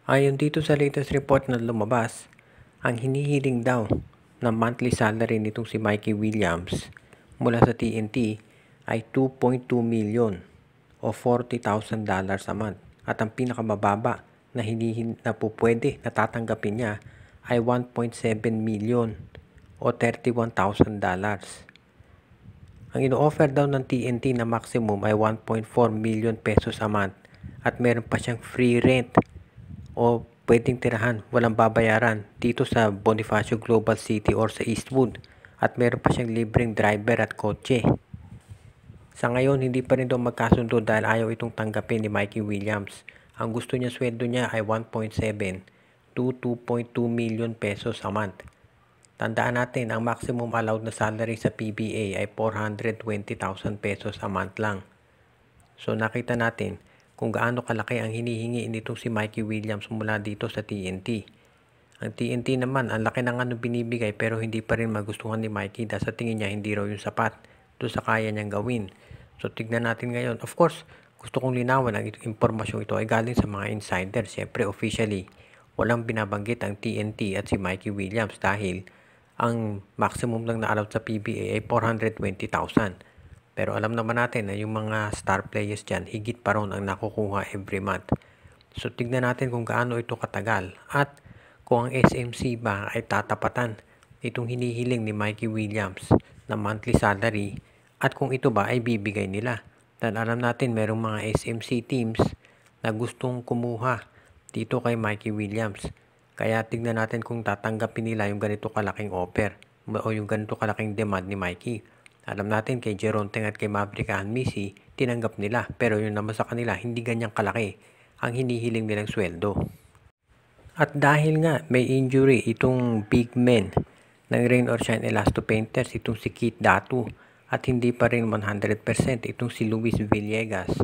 Ayon dito sa latest report na lumabas, ang hinihiling daw na monthly salary nitong si Mikey Williams mula sa TNT ay 2.2 million o $40,000 a month. At ang pinakamababa na na pupwede na tatanggapin niya ay 1.7 million o $31,000. Ang ino-offer daw ng TNT na maximum ay 1.4 million pesos a month at meron pa siyang free rent o pwedeng tirahan walang babayaran dito sa Bonifacio Global City or sa Eastwood at meron pa siyang libreng driver at kotse. Sa ngayon, hindi pa rin daw magkasundo dahil ayaw itong tanggapin ni Mikey Williams. Ang gusto niya sweldo niya ay 1.7 to 2.2 million pesos a month. Tandaan natin, ang maximum allowed na salary sa PBA ay 420,000 pesos a month lang. So nakita natin kung gaano kalaki ang hinihingi nitong si Mikey Williams mula dito sa TNT. Ang TNT naman, ang laki ng binibigay pero hindi pa rin magustuhan ni Mikey dahil sa tingin niya hindi raw yung sapat doon sa kaya niyang gawin. So tignan natin ngayon. Of course, gusto kong linawan ang impormasyon ito ay galing sa mga insider. Siyempre officially, walang binabanggit ang TNT at si Mikey Williams dahil ang maximum lang na allowed sa PBA ay 420,000. Pero alam naman natin na yung mga star players dyan, higit pa ron ang nakukuha every month. So tignan natin kung gaano ito katagal at kung ang SMC ba ay tatapatan itong hinihiling ni Mikey Williams na monthly salary at kung ito ba ay bibigay nila. Dahil alam natin merong mga SMC teams na gustong kumuha dito kay Mikey Williams. Kaya tignan natin kung tatanggapin nila yung ganito kalaking offer o yung ganito kalaking demand ni Mikey. Alam natin kay Geronteng at kay Maverick Missy, tinanggap nila. Pero yun naman sa kanila, hindi ganyang kalaki ang hinihiling nilang sweldo. At dahil nga may injury itong big men ng Rain or Shine Elasto Painters, itong si Keith Datu at hindi pa rin 100% itong si Luis Villegas.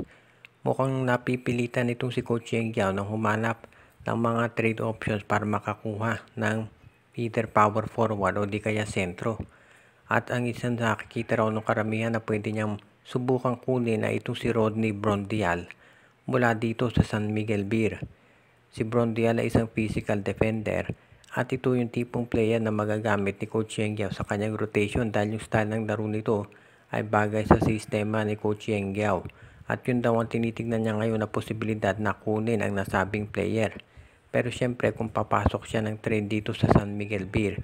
Mukhang napipilitan itong si Coach Yeng Giao nang humanap ng mga trade options para makakuha ng either power forward o di kaya sentro. At ang isang nakikita raw ng karamihan na pwede niyang subukang kunin na itong si Rodney Brondial mula dito sa San Miguel Beer. Si Brondial ay isang physical defender at ito yung tipong player na magagamit ni Coach Yeng Giao sa kanyang rotation dahil yung style ng laro nito ay bagay sa sistema ni Coach Yeng Giao. At yun daw ang tinitignan niya ngayon na posibilidad na kunin ang nasabing player. Pero syempre kung papasok siya ng trade dito sa San Miguel Beer,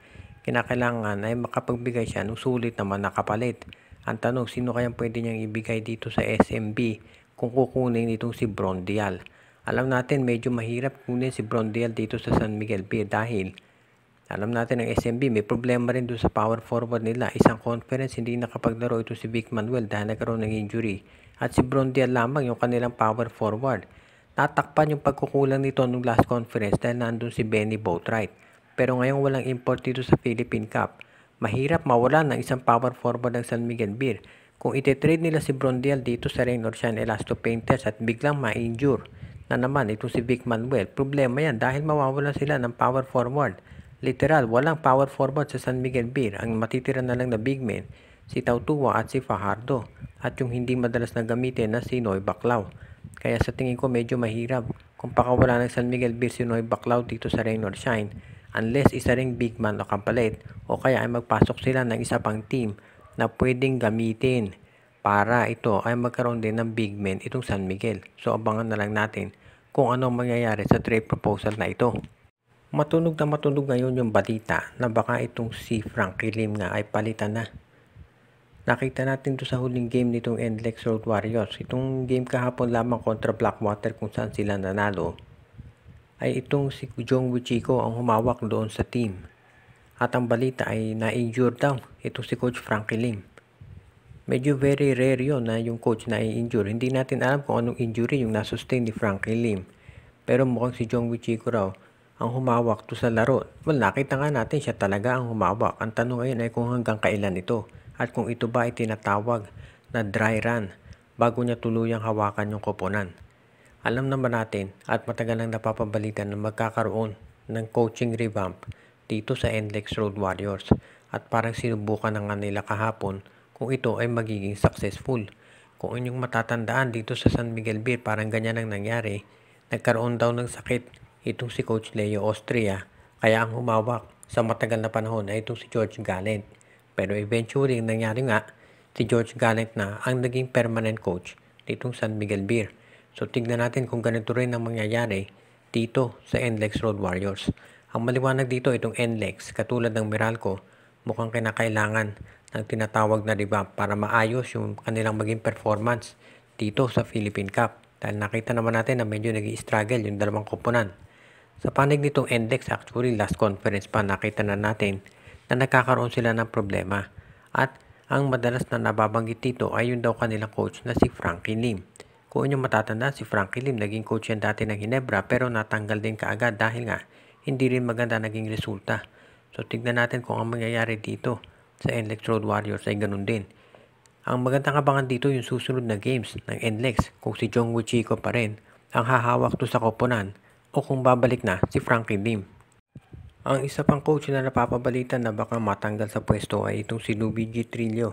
kinakailangan ay makapagbigay siya ng sulit naman na kapalit. Ang tanong, sino kayang pwede niyang ibigay dito sa SMB kung kukunin itong si Brondial? Alam natin medyo mahirap kunin si Brondial dito sa San Miguel Beer dahil alam natin ang SMB may problema rin doon sa power forward nila. Isang conference hindi nakapaglaro ito si Vic Manuel dahil nagkaroon ng injury. At si Brondial lamang yung kanilang power forward. Natakpan yung pagkukulang nito nung last conference dahil nandun si Benny Boatwright. Pero ngayong walang import dito sa Philippine Cup, mahirap mawala ng isang power forward ng San Miguel Beer. Kung ite-trade nila si Brondial dito sa Rain or Shine Elasto Painters at biglang ma-injure na naman itong si Vic Manuel, problema yan dahil mawawalan sila ng power forward. Literal, walang power forward sa San Miguel Beer. Ang matitira na lang na big men, si Tautua at si Fajardo. At yung hindi madalas na gamitin na si Noy Baclao. Kaya sa tingin ko medyo mahirap kung pakawala ng San Miguel Beer si Noy Baclao dito sa Rain or Shine unless isa ring big man o kapalit o kaya ay magpasok sila ng isa pang team na pwedeng gamitin para ito ay magkaroon din ng big men itong San Miguel. So abangan na lang natin kung ano mangyayari sa trade proposal na ito. Matunog ngayon yung balita na baka itong si Frankie Lim nga ay palitan na. Nakita natin to sa huling game nitong NLEX Road Warriors. Itong game kahapon lamang kontra Blackwater kung saan sila nanalo ay itong si Jong Wichiko ang humawak doon sa team. At ang balita ay na-injure daw itong si Coach Frankie Lim. Medyo very rare yun na yung coach na i-injure. Hindi natin alam kung anong injury yung nasustain ni Frankie Lim. Pero mukhang si Jong Wichiko raw ang humawak to sa laro. Well, nakita nga natin siya talaga ang humawak. Ang tanong ngayon ay kung hanggang kailan ito. At kung ito ba ay tinatawag na dry run bago niya tuluyang hawakan yung koponan. Alam naman natin at matagal nang napapabalitan na magkakaroon ng coaching revamp dito sa NLEX Road Warriors. At parang sinubukan na nga nila kahapon kung ito ay magiging successful. Kung inyong matatandaan dito sa San Miguel Beer, parang ganyan ang nangyari. Nagkaroon daw ng sakit itong si Coach Leo Austria, kaya ang humawak sa matagal na panahon ay itong si George Gallant. Pero eventually, nangyari nga, si George Gallant na ang naging permanent coach nitong San Miguel Beer. So tignan natin kung ganito rin ang mangyayari dito sa NLEX Road Warriors. Ang maliwanag dito itong NLEX, katulad ng Meralco, mukhang kinakailangan ng tinatawag na revamp para maayos yung kanilang maging performance dito sa Philippine Cup. Dahil nakita naman natin na medyo nag-i-struggle yung dalawang koponan. Sa panig nitong index, actually last conference pa nakita na natin na nagkakaroon sila ng problema. At ang madalas na nababanggit dito ay yung daw kanilang coach na si Frankie Lim. Kung inyo matatanda, si Frankie Lim naging coach yan dati ng Ginebra pero natanggal din kaagad dahil nga hindi rin maganda naging resulta. So tignan natin kung ang mangyayari dito sa NLEX Road Warriors ay ganun din. Ang magandang abangan dito yung susunod na games ng NLEX kung si Jungwoo Chico pa rin ang hahawak to sa koponan o kung babalik na si Frankie Lim. Ang isa pang coach na napapabalitan na baka matanggal sa pwesto ay itong si Luigi Trillo.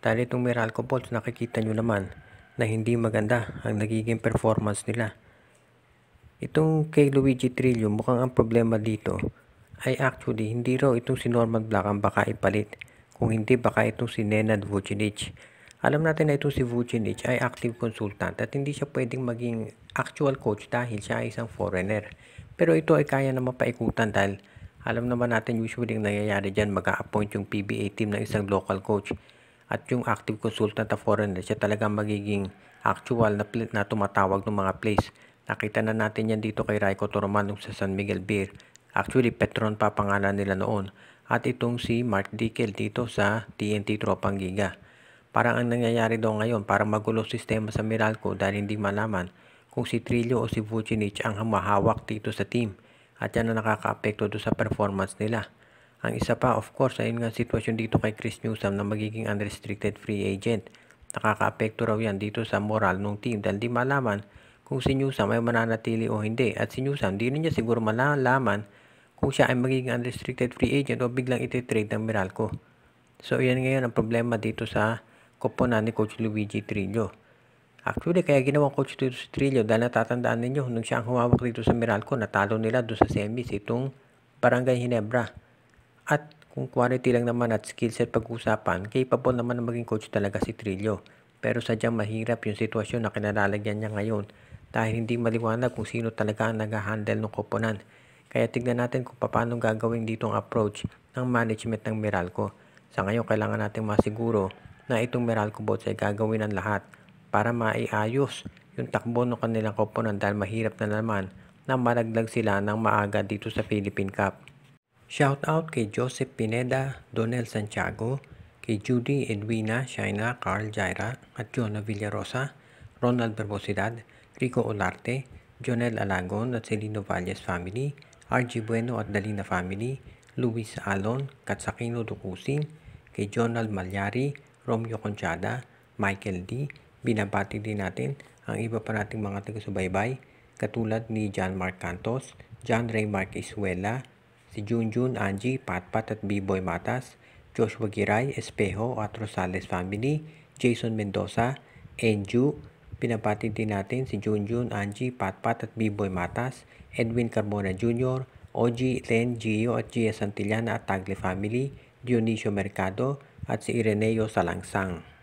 Dahil itong Meralco Bolts, nakikita nyo naman na hindi maganda ang nagiging performance nila. Itong kay Luigi Trillo, mukhang ang problema dito ay actually hindi raw itong si Norman Black ang baka ipalit. Kung hindi, baka itong si Nenad Vucinic. Alam natin na itong si Vucinic ay active consultant at hindi siya pwedeng maging actual coach dahil siya ay isang foreigner. Pero ito ay kaya naman paikutan dahil alam naman natin usually ang nangyayari dyan, mag-a-appoint yung PBA team ng isang local coach. At yung active consultant na foreigner, siya talaga magiging actual na tumatawag ng mga plays. Nakita na natin yan dito kay Raiko Toroman sa San Miguel Beer. Actually, Petron pa pangalan nila noon. At itong si Mark Dickel dito sa TNT Tropang Giga. Parang ang nangyayari daw ngayon, parang magulo sistema sa Meralco dahil hindi malaman kung si Trillo o si Vucinic ang humahawak dito sa team. At yan ang nakaka-apekto doon sa performance nila. Ang isa pa, of course, ay nga sitwasyon dito kay Chris Newsome na magiging unrestricted free agent. Nakaka-apekto raw yan dito sa moral ng team dahil di malaman kung si Newsome ay mananatili o hindi. At si Newsome, di rin niya siguro malalaman kung siya ay magiging unrestricted free agent o biglang iti-trade ng Meralco. So, yan ngayon ang problema dito sa koponan ni Coach Luigi Trillo. Actually, kaya ginawang coach dito si Trillo dahil natatandaan ninyo, nung siya ang humawak dito sa Meralco, natalo nila doon sa semis itong Barangay Ginebra. At kung quality lang naman at skill set pag-usapan, capable naman na maging coach talaga si Trillo. Pero sadyang mahirap yung sitwasyon na kinalalagyan niya ngayon dahil hindi maliwanag kung sino talaga ang nag-handle ng koponan. Kaya tignan natin kung paano gagawin dito ang approach ng management ng Meralco. Sa ngayon, kailangan natin masiguro na itong Meralco Boats ay gagawin ang lahat para maiayos yung takbo ng kanilang koponan dahil mahirap na naman na malaglag sila ng maaga dito sa Philippine Cup. Shoutout kay Joseph Pineda, Donel Santiago, kay Judy Edwina, Shaina, Carl Jaira at Jonah Villarosa, Ronald Berbosidad, Rico Olarte, Jonel Alagon at Celino Valles family, RG Bueno at Dalina family, Luis Alon, Katsakino Dukusin, kay Jonald Malyari, Romeo Conchada, Michael D. Binabati din natin ang iba pa nating mga taga-subaybay katulad ni John Mark Cantos, John Ray Mark Isuela, si Junjun, Angie, Patpat at B-Boy Matas, Joshua Giray, Espejo at Rosales family, Jason Mendoza, Enju. Pinabati din natin si Junjun, Angie, Patpat at B-Boy Matas, Edwin Carbona Jr., OG, Len, Gio at Gia Santillana at Tagle family, Dionisio Mercado at si Ireneo Salangsang.